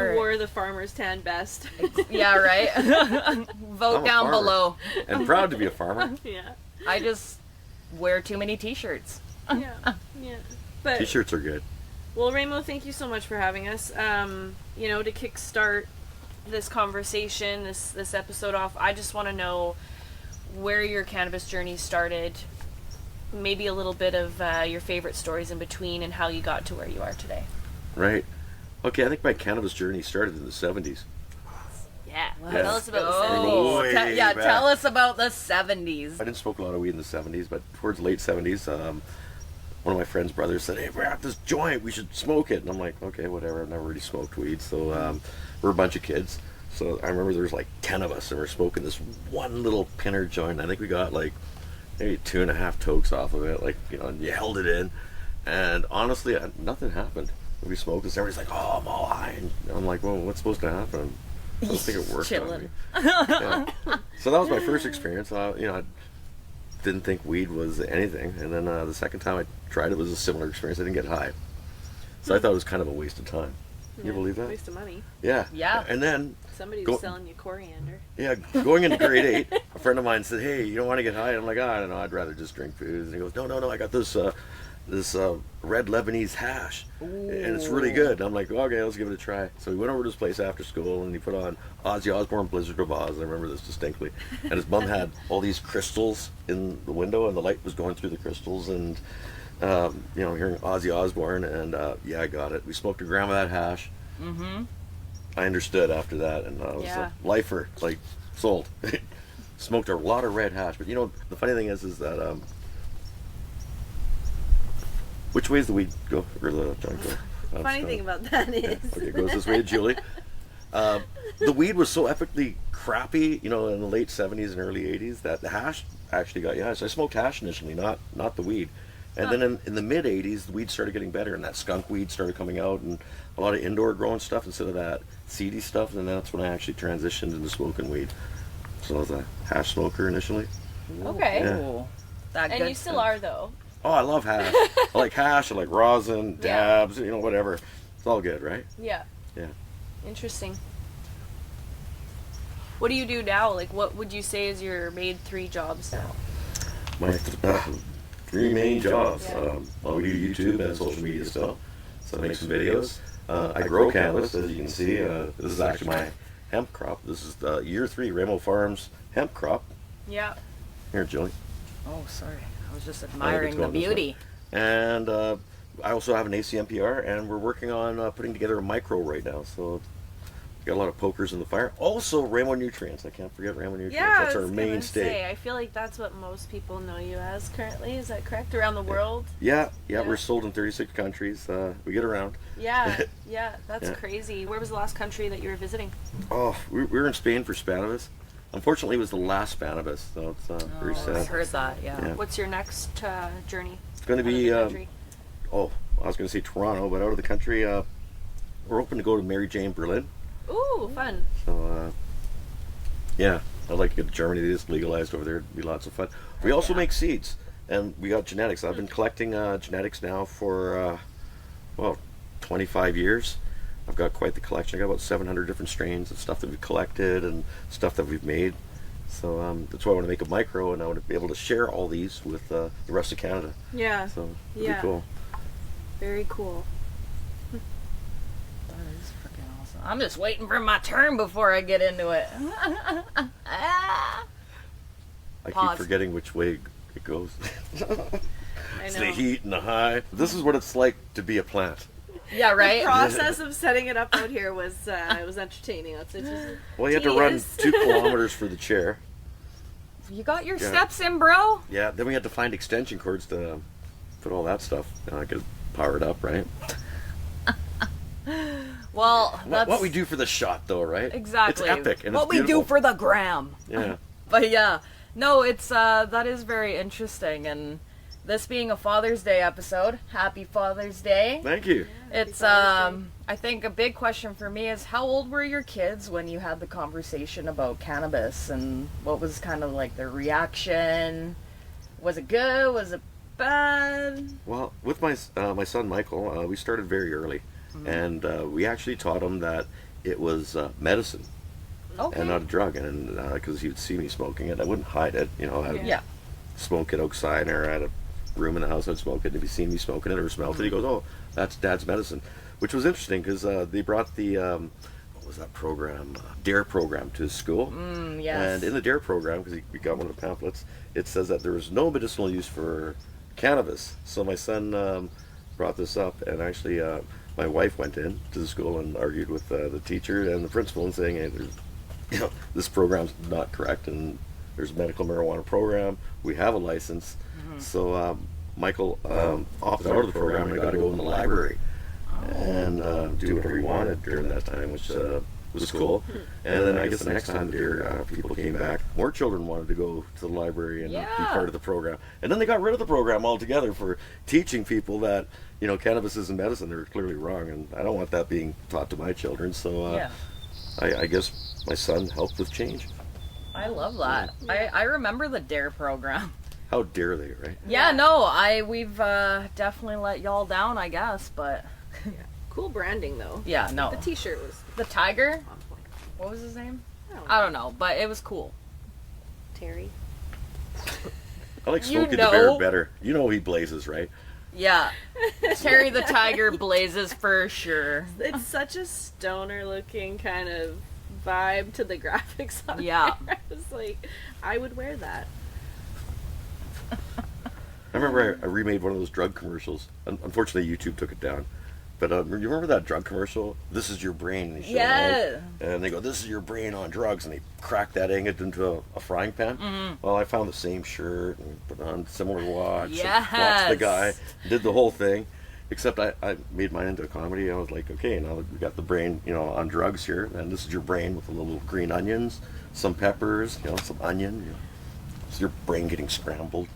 Who right. wore the farmer's tan best? Yeah, right. Vote I'm a down farmer. below. and proud to be a farmer. Yeah. I just wear too many t-shirts. Yeah. Yeah. But T-shirts are good. well, Remo, thank you so much for having us. To kickstart this conversation, this episode off, I just want to know where your cannabis journey started. Maybe a little bit of your favorite stories in between, and how you got to where you are today. Right. Okay, I think my cannabis journey started in the 70s. Yeah. Yeah. Tell us about the Oh, Way yeah, back. tell us about the 70s. I didn't smoke a lot of weed in the 70s, but towards the late 70s, one of my friend's brothers said, "Hey, we're at this joint, we should smoke it." And I'm like, okay, whatever. I've never really smoked weed. So we're a bunch of kids. So I remember there was like 10 of us, and we're smoking this one little pinner joint. I think we got like maybe 2.5 tokes off of it, and you held it in. And honestly, nothing happened. We smoked this, everybody's like, "Oh, I'm all high." And I'm like, well, what's supposed to happen? I don't think it worked on me. Chilling. Yeah. So that was my first experience. I didn't think weed was anything. And then the second time I tried it was a similar experience. I didn't get high. So I thought it was kind of a waste of time. You believe that? Waste of money. Yeah. Yeah. And then, Somebody Go- was selling you coriander. yeah, going into grade 8, a friend of mine said, "Hey, you don't want to get high?" And I'm like, I don't know, I'd rather just drink booze. And he goes, no, I got this red Lebanese hash, and it's really good. And I'm like, okay, let's give it a try. So we went over to his place after school, and he put on Ozzy Osbourne, Blizzard of Oz. I remember this distinctly. And his mom had all these crystals in the window, and the light was going through the crystals, and hearing Ozzy Osbourne, and I got it. We smoked a gram of that hash. Mm-hmm. I understood after that, and I was Yeah. a lifer, sold. Smoked a lot of red hash, but the funny thing is that which way does the weed go, or the joint go? Funny thing about that is. Okay, it goes this way, Julie. The weed was so epically crappy, in the late 70s and early 80s, that the hash actually got you high. So I smoked hash initially, not the weed. And then in the mid 80s, the weed started getting better, and that skunk weed started coming out, and a lot of indoor growing stuff instead of that seedy stuff. And that's when I actually transitioned into smoking weed. So I was a hash smoker initially. Okay. Yeah. Ooh, that And good you still stuff. are, though. Oh, I love hash. I like hash, I like rosin, Yeah. dabs, whatever. It's all good, right? Yeah. Yeah. Interesting. What do you do now? Like, what would you say is your main 3 jobs now? My 3 main jobs. Yeah. We do YouTube and social media still. So I make some videos. I grow cannabis, as you can see. This is actually my hemp crop. This is the year 3 Remo Farms hemp crop. Yeah. Here, Julie. Oh, sorry. I was just admiring the going this way. beauty. And I also have an ACMPR, and we're working on putting together a micro right now. So Got a lot of pokers in the fire. Also, Remo Nutrients. I can't forget Remo Nutrients. Yeah, That's I our was gonna mainstay. say, I feel like that's what most people know you as currently. Is that correct? Around the world? Yeah, Yeah. we're sold in 36 countries. We get around. Yeah, yeah, that's Yeah. crazy. Where was the last country that you were visiting? Oh, we were in Spain for Spannabis. Unfortunately, it was the last Spannabis, so it's very I sad. heard that. Yeah. Yeah. What's your next journey? It's going to out of be, the country? I was going to say Toronto, but out of the country, we're hoping to go to Mary Jane, Berlin. Ooh, fun. So, yeah, I'd like to get to Germany. They just legalized over there. It'd be lots of fun. We also make seeds, and we got genetics. I've been collecting genetics now for, 25 years. I've got quite the collection. I got about 700 different strains of stuff that we've collected and stuff that we've made. So that's why I want to make a micro, and I want to be able to share all these with the rest of Canada. Yeah, So it'd Yeah. be cool. very cool. That is freaking awesome. I'm just waiting for my turn before I get into it. I Pause. keep forgetting which way it goes. I It's know. the heat and the high. This is what it's like to be a plant. Yeah, right? The process of setting it up out here was entertaining. It's just Well, you have to run tedious. 2 kilometers for the chair. You got your Yeah. steps in, bro? Yeah, then we had to find extension cords to put all that stuff. Get it powered up, right? Well, that's What we do for the shot, though, right? exactly It's epic and what it's we do beautiful. for the gram. Yeah. But yeah, no, it's that is very interesting, and this being a Father's Day episode, happy Father's Day. Thank you. It's Father's Day. I think a big question for me is how old were your kids when you had the conversation about cannabis, and what was kind of like their reaction? Was it good? Was it bad? Well, with my son Michael, we started very early, and we actually taught him that it was medicine Okay. and not a drug, and because he would see me smoking it, I wouldn't hide it. I'd Yeah. smoke it outside or at a room in the house. I'd smoke it, and if he seen me smoking it or smelled it, he goes, "Oh, that's Dad's medicine," which was interesting because they brought the what was that program, DARE program, to his school. Yes. And in the DARE program, because we got one of the pamphlets, it says that there was no medicinal use for cannabis. So my son brought this up, and actually my wife went in to the school and argued with the teacher and the principal and saying, "Hey, this program's not correct, and there's a medical marijuana program. We have a license." So Michael opted out of the program and got to go in the library and do whatever he wanted during that time, which was cool. And then I guess the next time the people came back, more children wanted to go to the library and be Yeah. part of the program. And then they got rid of the program altogether for teaching people that cannabis isn't medicine. They're clearly wrong, and I don't want that being taught to my children. So Yeah. I guess my son helped with change. I love that. I remember the DARE program. How dare they, right? Yeah, no, we've definitely let y'all down, I guess, but Cool branding though. yeah, no. The T-shirt was The tiger? on point. What was his name? I I don't know, but it was cool. Terry. I like You Smokey the Bear know. better. You know he blazes, right? Yeah. Terry the Tiger blazes for sure. It's such a stoner-looking kind of vibe to the graphics on Yeah. there. I was like, I would wear that. I remember I remade one of those drug commercials. Unfortunately, YouTube took it down. But you remember that drug commercial? This is your brain. And they show it, Yeah. right? And they go, "This is your brain on drugs," and they crack that ingot into a frying pan. Well, I found the same shirt and put on similar watch. And watched the guy, did the whole thing. Except I made mine into a comedy. I was like, okay, now we got the brain, on drugs here, and this is your brain with the little green onions, some peppers, some onion. It's your brain getting scrambled.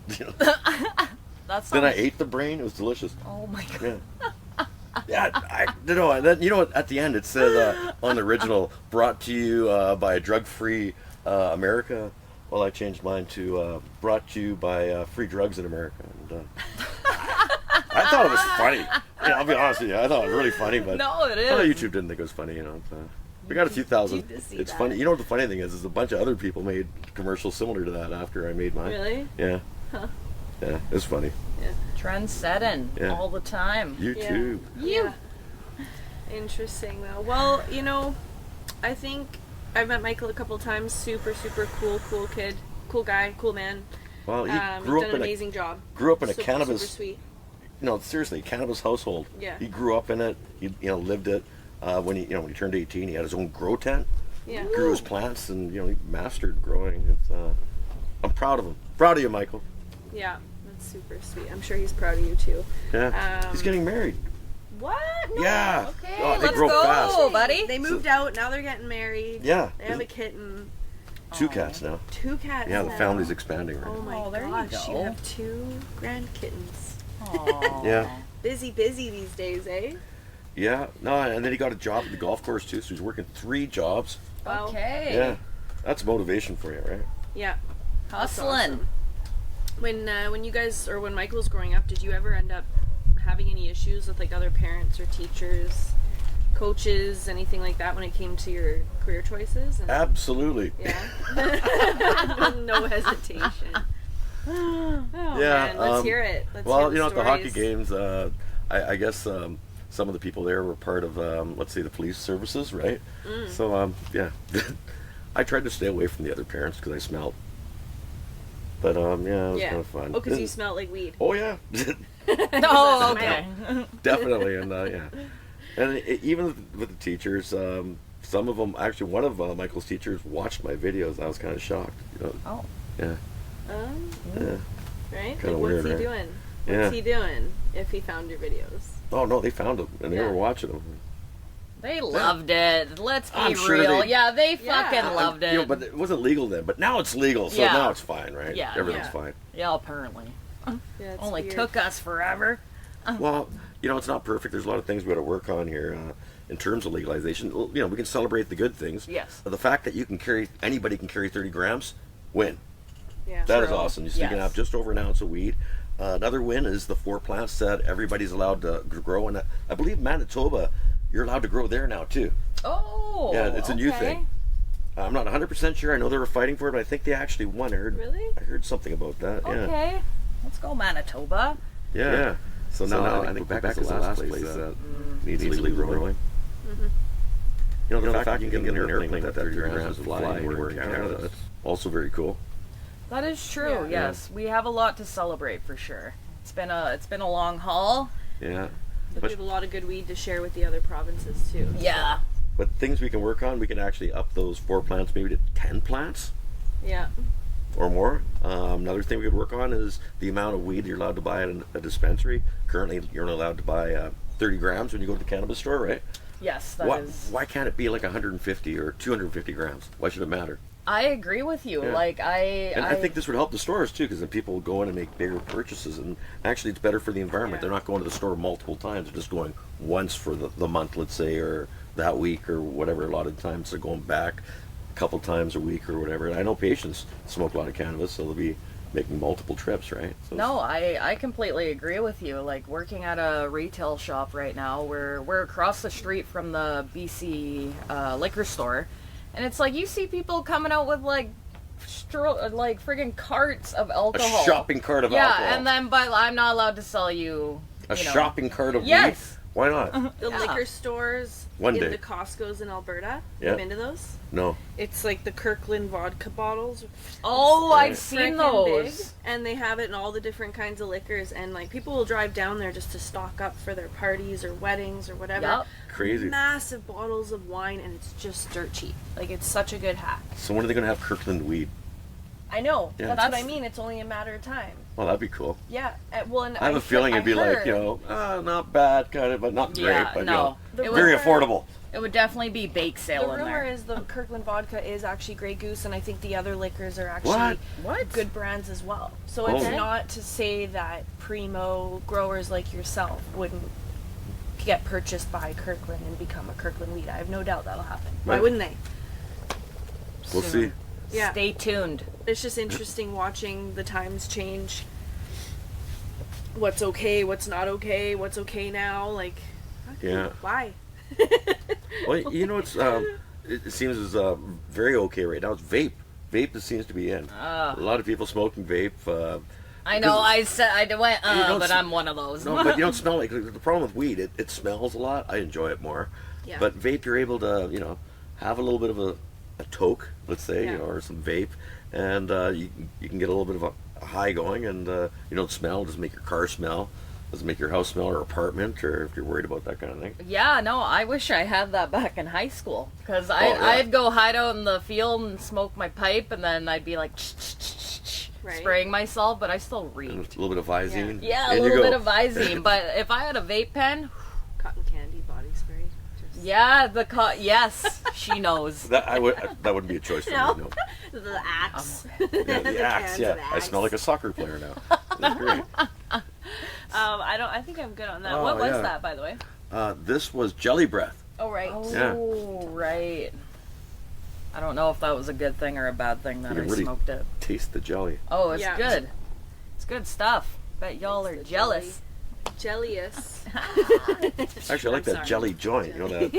That's Then I ate the brain. It was delicious. Oh my god. Yeah. Yeah, I don't know. And then at the end it said on the original, brought to you by a drug-free America. Well, I changed mine to brought to you by free drugs in America. And, I thought it was funny. I'll be honest with you. I thought it was really funny, but No, it I thought is. YouTube didn't think it was funny. We got a few thousand. Need to see It's that. funny. You know what the funny thing is a bunch of other people made commercials similar to that after I made mine. Really? Yeah. Huh. Yeah, it's funny. Trend setting Yeah. all the time. YouTube. Yeah. Interesting though. Well, I think I've met Michael a couple times. Super, super cool kid, cool guy, cool man. Well, he He's grew done up an in amazing job. grew up in a Super, cannabis. Super sweet. No, seriously, cannabis household. Yeah. He grew up in it. He lived it. when he turned 18, he had his own grow tent, Yeah. grew his plants, and he mastered growing. It's I'm proud of him. Proud of you, Michael. Yeah, that's super sweet. I'm sure he's proud of you too. Yeah, he's getting married. What? No. Yeah. Okay, Oh, they let's grow go, fast. buddy. They moved out. Now they're getting married. Yeah. They have a kitten. 2 cats now. 2 cats. Yeah, the now. family's expanding right Oh now. my Oh, there you gosh! You go. have 2 grand kittens. Aw. Yeah. Busy these days, eh? Yeah. No, and then he got a job at the golf course too, so he's working 3 jobs. Wow. Okay. Yeah. That's motivation for you, right? Yeah. That's Hustling. awesome. When you guys, or when Michael was growing up, did you ever end up having any issues with like other parents or teachers, coaches, anything like that when it came to your career choices? And, Absolutely. yeah. No hesitation. Oh, Yeah, man. Let's hear it. Let's Well, hear at the hockey stories. games, I guess some of the people there were part of, let's say, the police services, right? So, yeah, I tried to stay away from the other parents because I smelled. But yeah, it was kind of fun. Oh, because you smelled like weed. Oh yeah, Oh, okay. definitely, and yeah, and even with the teachers, some of them actually, one of Michael's teachers watched my videos. I was kind of shocked. Oh. Yeah, yeah. Right? Kinda Like, weird, what's he right? doing? Yeah. What's he doing if he found your videos? Oh no, they found them and they Yeah. were watching them. They loved it. Let's be I'm sure real. they- Yeah, they Yeah. fucking loved it. But it wasn't legal then. But now it's legal, so Yeah. now it's fine, right? Yeah. Everything's Yeah. fine. Yeah, apparently. Yeah, it's Only weird. took us forever. Well, it's not perfect. There's a lot of things we got to work on here in terms of legalization. Well, we can celebrate the good things. Yes. But the fact that anybody can carry 30 grams, win. Yeah. That is True. awesome. You can Yes. have just over an ounce of weed. Another win is the 4 plants that everybody's allowed to grow. And I believe Manitoba, you're allowed to grow there now too. Oh. Yeah, it's a new okay. thing. I'm not 100% sure. I know they were fighting for it, but I think they actually won. Really? I heard something about that. Yeah. Okay. Let's go, Manitoba. Yeah. So now I think Quebec is the last place that needs legal growing. The fact you can get an airplane that 30 grams of fly anywhere in Canada, that's also very cool. That is true. Yeah. Yes, we have a lot to celebrate for sure. It's been a long haul. Yeah. But we have a lot of good weed to share with the other provinces too. Yeah. But things we can work on, we can actually up those 4 plants maybe to 10 plants Yeah. or more. Another thing we could work on is the amount of weed you're allowed to buy at a dispensary. Currently, you're only allowed to buy 30 grams when you go to the cannabis store, right? Yes, that is. Why can't it be like 150 or 250 grams? Why should it matter? I agree with you. Yeah. Like And I think this would help the stores too, because then people will go in and make bigger purchases, and actually it's better for the environment. Yeah. They're not going to the store multiple times; they're just going once for the month, let's say, or that week, or whatever. A lot of times they're going back a couple times a week or whatever. And I know patients smoke a lot of cannabis, so they'll be making multiple trips, right? So No, I completely agree with you. Like working at a retail shop right now, we're across the street from the BC liquor store, and it's like you see people coming out with like friggin' carts of a alcohol. shopping cart of yeah, alcohol. and then but I'm not allowed to sell you. a you know. shopping cart of Yes. weed. Why not? The Yeah. liquor stores One in day. the Costco's in Alberta. Yeah. You been to those? No. It's like the Kirkland vodka bottles. Oh, Right. I've seen Frickin' those. big, and they have it in all the different kinds of liquors, and like people will drive down there just to stock up for their parties or weddings or whatever. Yup. Crazy. Massive bottles of wine, and it's just dirt cheap. Like it's such a good hack. So when are they going to have Kirkland weed? I know. Yeah. That's what I That's- mean. It's only a matter of time. Well, that'd be cool. Yeah. Well, and I have a feeling it'd be like, not bad, kind of, but not great, Yeah, but no. The It very rumor- affordable. It would definitely be bake The sale in rumor there. is the Kirkland vodka is actually Grey Goose, and I think the other liquors are actually What? good brands as well. So it's Oh. not to say that primo growers like yourself wouldn't get purchased by Kirkland and become a Kirkland weed. I have no doubt that'll happen. Why Right. wouldn't they? We'll see. Yeah. Stay tuned. It's just interesting watching the times change. What's okay, what's not okay, what's okay now, like Yeah. why? Well, it seems as very okay right now. It's vape. Vape that seems to be in. A lot of people smoking vape. I know. I said I went, You don't but s- I'm one of those. No, but you don't smell like the problem with weed. It smells a lot. I enjoy it more. Yeah. But vape, you're able to have a little bit of a toke, let's say, Yeah. or some vape, and you can get a little bit of a high going, and you don't smell. Doesn't make your car smell. Does it make your house smell or apartment, or if you're worried about that kind of thing? Yeah, no, I wish I had that back in high school. Because yeah. I'd go hide out in the field and smoke my pipe, and then I'd be like spraying myself, but I still And reeked. a little bit of Visine. Yeah, a In you little go. bit of Visine. But if I had a vape pen, Cotton candy body spray. Just... yeah, yes, she knows. That wouldn't be a choice for No. me. No. The axe. Yeah, the axe. cans Yeah, of I smell like a soccer player now. That's great. I think I'm good on that. Oh, What was yeah. that, by the way? This was Jelly Breath. Oh, right. Oh, right. I don't know if that was a good thing or a bad thing that You I can really smoked it. taste the jelly. Oh, it's Yeah. good. It's good stuff. Bet y'all are the jealous. Jellious. Actually, I like that sorry. jelly joint. You know, that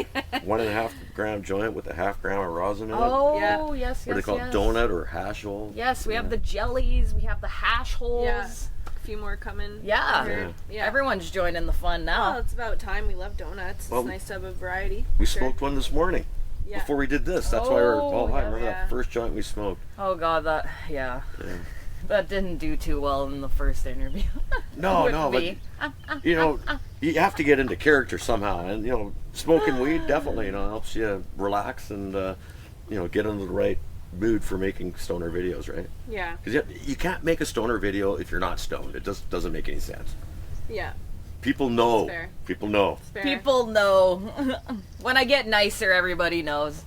1.5 gram joint with a 0.5 gram of rosin in it. Oh, Yeah. yes, What do they call it? Donut or hash hole? Yes, we have the jellies, we have the hash holes. Yeah. A few more coming. Yeah. Yeah. Everyone's joining the fun now. Well, it's about time. We love donuts. Well, It's nice to have a variety. We Sure. smoked one this morning Yeah. before we did this. That's why we're all high. yeah. Remember Yeah. that first joint we smoked? Oh god, Yeah. that didn't do too well in the first interview. No, With no, me. but you know, you have to get into character somehow, and you know, smoking weed definitely, you know, helps you relax and you know, get into the right mood for making stoner videos, right? Yeah. Because you can't make a stoner video if you're not stoned. It just doesn't make any sense. Yeah. People know. That's fair. People know. It's fair. People know. When I get nicer, everybody knows.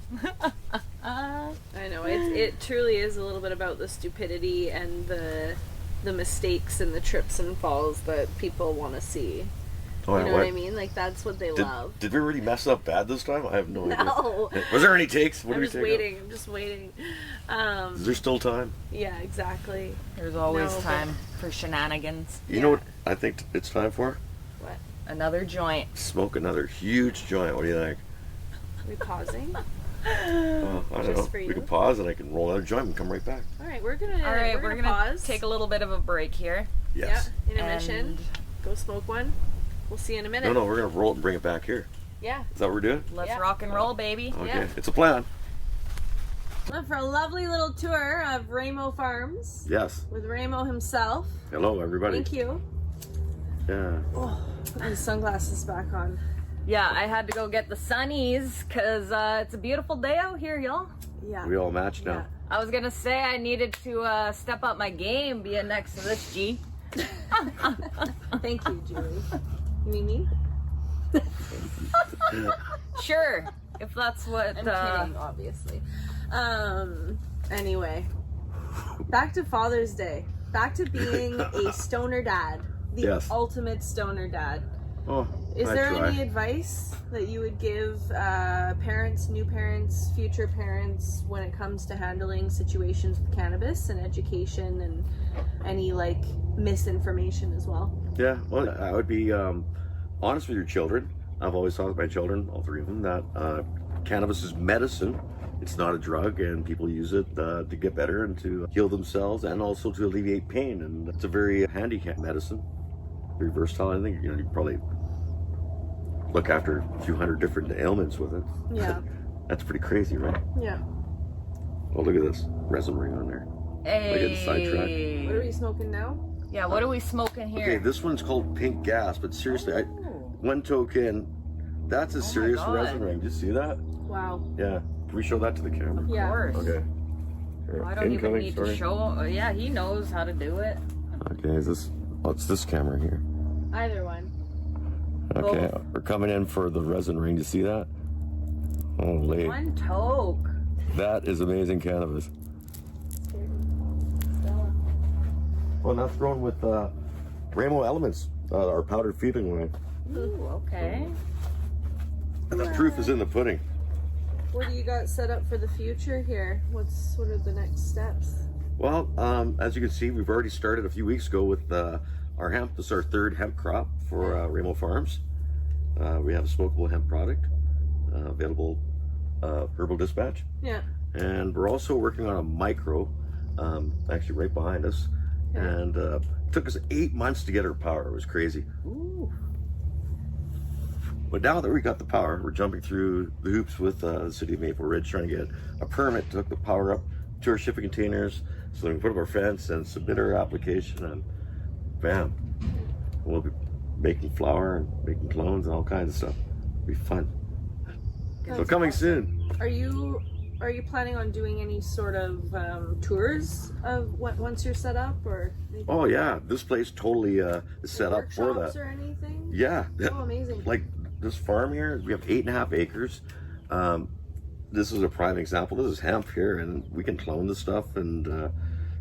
I know it truly is a little bit about the stupidity and the mistakes and the trips and falls that people want to see. Oh, You know what? what I mean? Like that's what they love. Did we really mess up bad this time? I have no idea. No. Was there any takes? What I'm did just we take? waiting. I'm just waiting. Is there still time? Yeah, exactly. There's always No, but- time for shenanigans. You know what I think it's time for? What? Another joint. Smoke another huge joint. What do you think? Are we pausing? Oh, I don't Just know. for We you? can pause and I can roll another joint and come right back. All right, we're gonna. All right, we're gonna pause. take a little bit of a break here. Yes. Yeah, intermission. And Go smoke one. We'll see you in a minute. No, we're gonna roll it and bring it back here. Yeah. Is that what we're doing? let's Yeah. rock and roll, baby. Okay, Yeah. it's a plan. Went for a lovely little tour of Remo Farms Yes. with Remo himself. Hello, everybody. Thank you. Yeah. Put these sunglasses back on. Yeah, I had to go get the sunnies because it's a beautiful day out here, y'all. Yeah. We all match now. I was gonna say I needed to step up my game being next to this G. Thank you, Julie. You mean me? Sure, if that's what. I'm kidding, obviously. Anyway, back to Father's Day. Back to being a stoner dad. The Yes. ultimate stoner dad. Oh, Is I there try. any advice that you would give parents, new parents, future parents when it comes to handling situations with cannabis and education and any like misinformation as well? Yeah, well, I would be honest with your children. I've always taught my children, all three of them, that cannabis is medicine. It's not a drug, and people use it to get better and to heal themselves, and also to alleviate pain. And it's a very handy medicine, very versatile. I think you probably look after a few hundred different ailments with it. Yeah. That's pretty crazy, right? Yeah. Oh, look at this resin ring on there. getting sidetracked. Hey. What are we smoking now? Yeah, what are we smoking here? Okay, this one's called Pink Gas, but seriously, Oh. one token, that's a my serious God. resin ring. Did you see that? Wow. Yeah. Can we show that to the camera? Yeah. Of course. Okay. I don't even Incoming, need sorry. to show. Yeah, he knows how to do it. Okay, is this? Oh, it's this camera here. Either one. Okay, Oh. we're coming in for the resin ring. Do you see that? Holy, One toke. that is amazing cannabis. Well, that's grown with Remo Elements, our powdered feeding line. Ooh, okay. And the proof is in the pudding. What do you got set up for the future here? What are the next steps? Well, as you can see, we've already started a few weeks ago with our hemp. This is our third hemp crop for Remo Farms. We have a smokable hemp product available herbal dispatch. Yeah. And we're also working on a micro, actually right behind us. Okay. And it took us 8 months to get our power. It was crazy. Ooh. But now that we got the power, we're jumping through the hoops with the city of Maple Ridge, trying to get a permit to hook the power up to our shipping containers so we can put up our fence and submit our application, and bam, we'll be making flour and making clones and all kinds of stuff. It'll be fun. So That's coming awesome. soon. Are you planning on doing any sort of tours of once you're set up or anything? Oh yeah, this place totally is set up for Workshops that. or anything? Yeah. Oh, amazing. Like this farm here, we have 8.5 acres. This is a prime example. This is hemp here, and we can clone the stuff and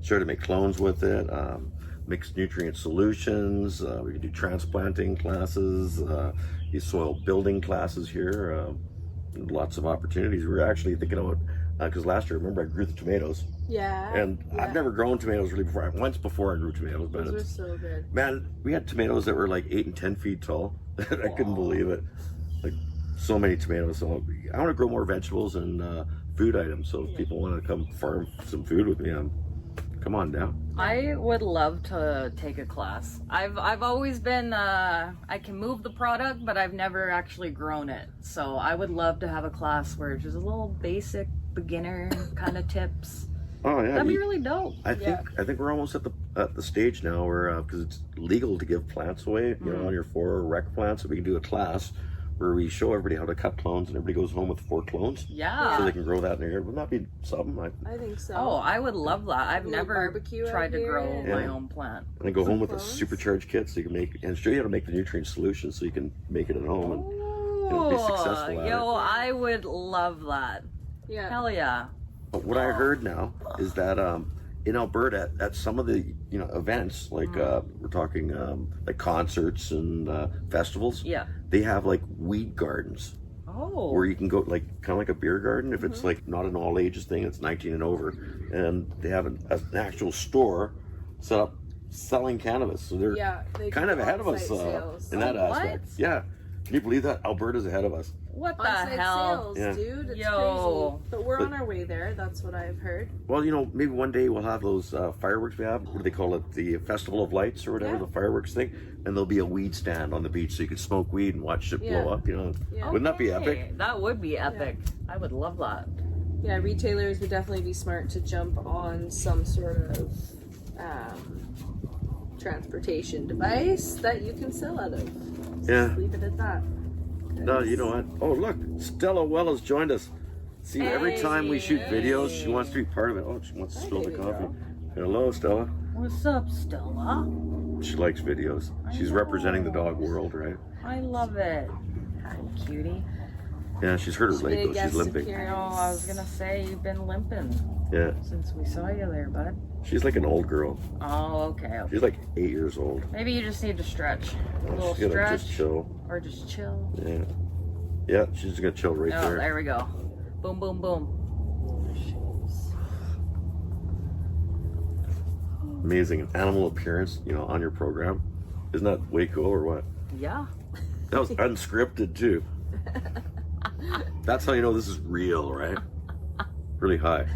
start to make clones with it. Mixed nutrient solutions. We can do transplanting classes, these soil building classes here. Lots of opportunities. We're actually thinking about, because last year, remember I grew the tomatoes, Yeah. and yeah. I've never grown tomatoes really before. Once before I grew tomatoes, but Those were it's, so good. man, we had tomatoes that were like 8 and 10 feet tall. I couldn't believe it. Like so many tomatoes. So I want to grow more vegetables and food items. So if people want to come farm some food with me, come on down. I would love to take a class. I've always been I can move the product, but I've never actually grown it. So I would love to have a class where it's just a little basic beginner kind of tips. Oh yeah, That'd be really dope. I think we're almost at the stage now where because it's legal to give plants away, you know, on your 4 rec plants. So we can do a class where we show everybody how to cut clones, and everybody goes home with 4 clones. Yeah. So they can grow that in their yard. Wouldn't that be something? I think so. Oh, I would love that. I've little never barbecue tried out to grow here. my Yeah. own plant. And then go home with a clones? supercharged kit so you can make and show you how to make the nutrient solution so you can make it at home and be successful at Yo, I would love that. Yeah. Hell yeah. But what I heard now is that in Alberta, at some of the events, like we're talking like concerts and festivals, Yeah. they have like weed gardens Oh. where you can go like kind of like a beer garden if it's like not an all ages thing, it's 19 and over, and they have an actual store set up selling cannabis. So they're Yeah, they kind do of ahead of us on-site sales. in that Oh, what? aspect. Yeah, can you believe that Alberta's ahead of us? What the On-site hell? sales, Yeah. dude. It's Yo. crazy. But we're But- on our way there. That's what I've heard. Well, maybe one day we'll have those fireworks we have. What do they call it? The Festival of Lights or whatever, Yeah. the fireworks thing. And there'll be a weed stand on the beach so you can smoke weed and watch it Yeah. blow up, Yeah. Wouldn't that be epic? Okay, that would be epic. I would love that. Yeah, retailers would definitely be smart to jump on some sort of transportation device that you can sell out of. Yeah. Just leave it at that. No, you know what? Oh, look, Stella Wella's joined us. See, every time we shoot videos, she wants to be part of it. Oh, she wants to spill the baby coffee. girl. Hello, Stella. What's up, Stella? She likes videos. She's representing the dog world, right? I love it. Hi, cutie. Yeah, she's hurt her leg Big though. She's guest limping. I know, I was gonna say you've been limping Yeah, since we saw you there, bud. she's like an old girl. Oh, okay. She's like 8 years old. Maybe you just need to stretch. A little She's gonna just stretch. chill. Or just chill. Yeah. Yeah, she's just gonna chill right Oh, there. there we go. Boom, boom, boom. Amazing animal appearance, on your program. Isn't that way cool or what? Yeah. That was unscripted too. That's how you know this is real, right? Really high.